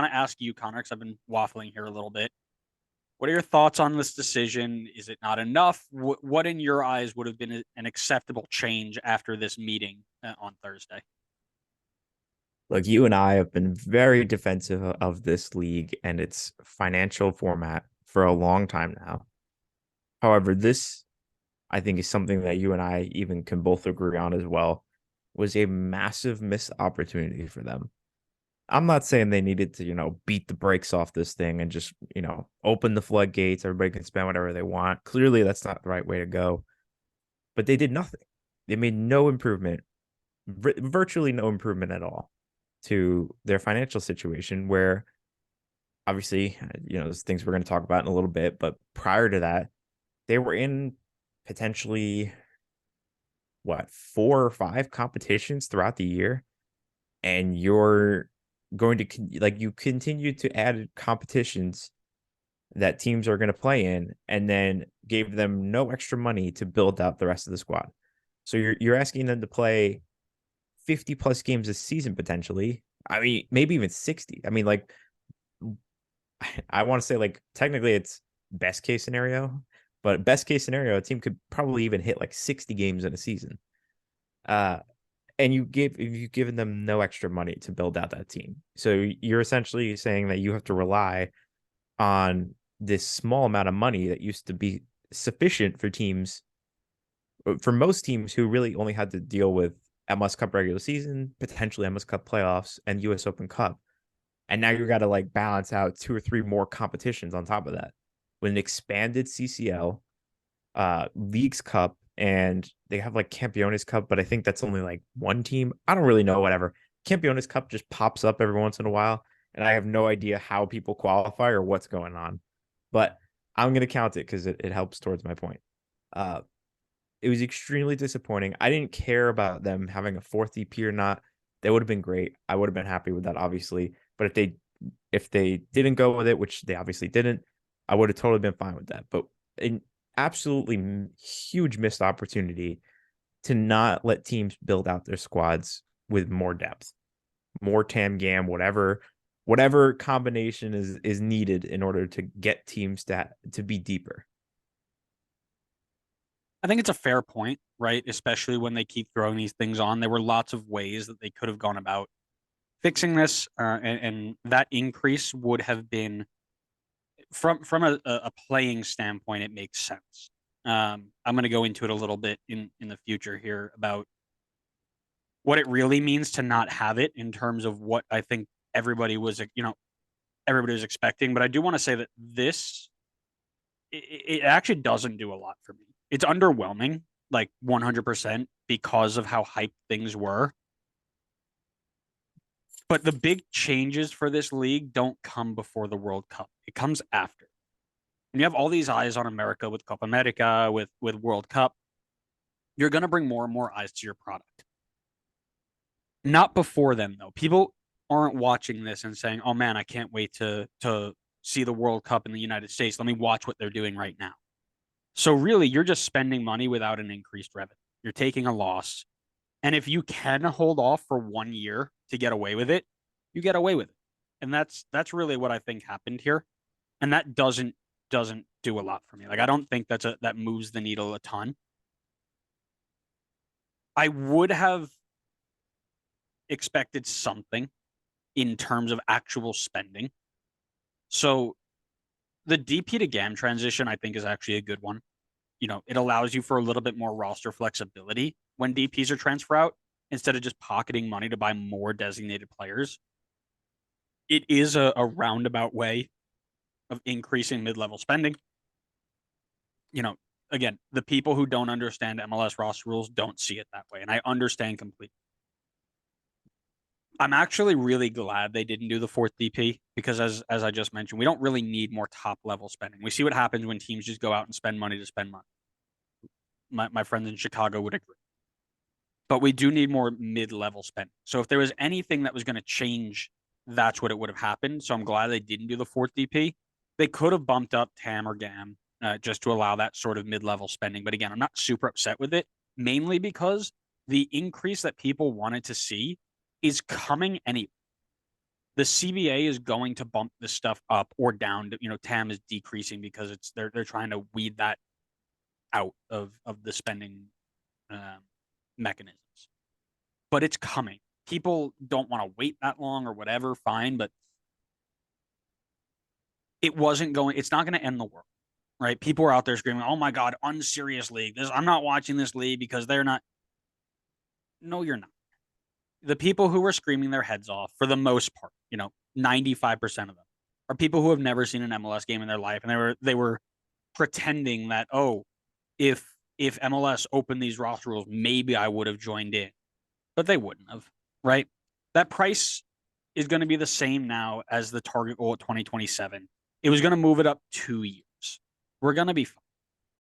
want to ask you, Connor, because I've been waffling here a little bit. What are your thoughts on this decision? Is it not enough? What in your eyes would have been an acceptable change after this meeting on Thursday? Look, you and I have been very defensive of this league and its financial format for a long time now. However, this I think is something that you and I even can both agree on as well, was a massive missed opportunity for them. I'm not saying they needed to, beat the brakes off this thing and just, open the floodgates. Everybody can spend whatever they want. Clearly, that's not the right way to go. But they did nothing. They made no improvement, virtually no improvement at all to their financial situation, where obviously, there's things we're going to talk about in a little bit. But prior to that, they were in potentially what, four or five competitions throughout the year, and you're going to you continue to add competitions that teams are going to play in, and then gave them no extra money to build out the rest of the squad. So you're asking them to play 50 plus games a season potentially. I mean, maybe even 60. I mean, like, I want to say, like, technically it's best case scenario, but best case scenario, a team could probably even hit like 60 games in a season. Uh, and you've given them no extra money to build out that team. So you're essentially saying that you have to rely on this small amount of money that used to be sufficient for most teams who really only had to deal with MLS Cup regular season, potentially MLS Cup playoffs, and US Open Cup. And now you got to like balance out two or three more competitions on top of that with an expanded CCL, Leagues Cup, and they have like Campeones Cup, but I think that's only like one team. I don't really know, whatever. Campeones Cup just pops up every once in a while, and I have no idea how people qualify or what's going on. But I'm going to count it because it helps towards my point. Uh, it was extremely disappointing. I didn't care about them having a fourth EP or not. They would have been great. I would have been happy with that, obviously. But if they didn't go with it, which they obviously didn't, I would have totally been fine with that. But an absolutely huge missed opportunity to not let teams build out their squads with more depth, more tam gam, whatever combination is needed in order to get teams to be deeper. I think it's a fair point, right? Especially when they keep throwing these things on. There were lots of ways that they could have gone about fixing this, and that increase would have been from a playing standpoint. It makes sense. I'm going to go into it a little bit in the future here about what it really means to not have it in terms of what I think everybody was, everybody was expecting. But I do want to say that it actually doesn't do a lot for me. It's underwhelming, like 100%, because of how hyped things were. But the big changes for this league don't come before the World Cup. It comes after. And you have all these eyes on America with Copa America, with World Cup. You're going to bring more and more eyes to your product. Not before then, though. People aren't watching this and saying, "Oh man, I can't wait to see the World Cup in the United States. Let me watch what they're doing right now." So really, you're just spending money without an increased revenue. You're taking a loss. And if you can hold off for 1 year to get away with it, you get away with it. And that's really what I think happened here. And that doesn't do a lot for me. Like, I don't think that moves the needle a ton. I would have expected something in terms of actual spending. So the DP to GAM transition, I think, is actually a good one. It allows you for a little bit more roster flexibility when DPs are transfer out instead of just pocketing money to buy more designated players. It is a roundabout way of increasing mid-level spending. You know, Again, the people who don't understand MLS roster rules don't see it that way, and I understand completely. I'm actually really glad they didn't do the fourth DP because, as I just mentioned, we don't really need more top level spending. We see what happens when teams just go out and spend money to spend money. My friends in Chicago would agree, but we do need more mid level spending. So if there was anything that was going to change, that's what it would have happened. So I'm glad they didn't do the fourth DP. They could have bumped up TAM or GAM just to allow that sort of mid level spending. But again, I'm not super upset with it, mainly because the increase that people wanted to see is coming anyway. The CBA is going to bump this stuff up or down. TAM is decreasing because they're trying to weed that out of the spending mechanisms. But it's coming. People don't want to wait that long or whatever, fine, but it's not going to end the world, right? People are out there screaming, "Oh my God, unserious league. I'm not watching this league because they're not." No, you're not. The people who were screaming their heads off, for the most part, 95% of them are people who have never seen an MLS game in their life, and they were pretending that, oh, if MLS opened these roster rules, maybe I would have joined in, but they wouldn't have, right? That price is going to be the same now as the target goal at 2027. It was going to move it up 2 years. We're going to be fine.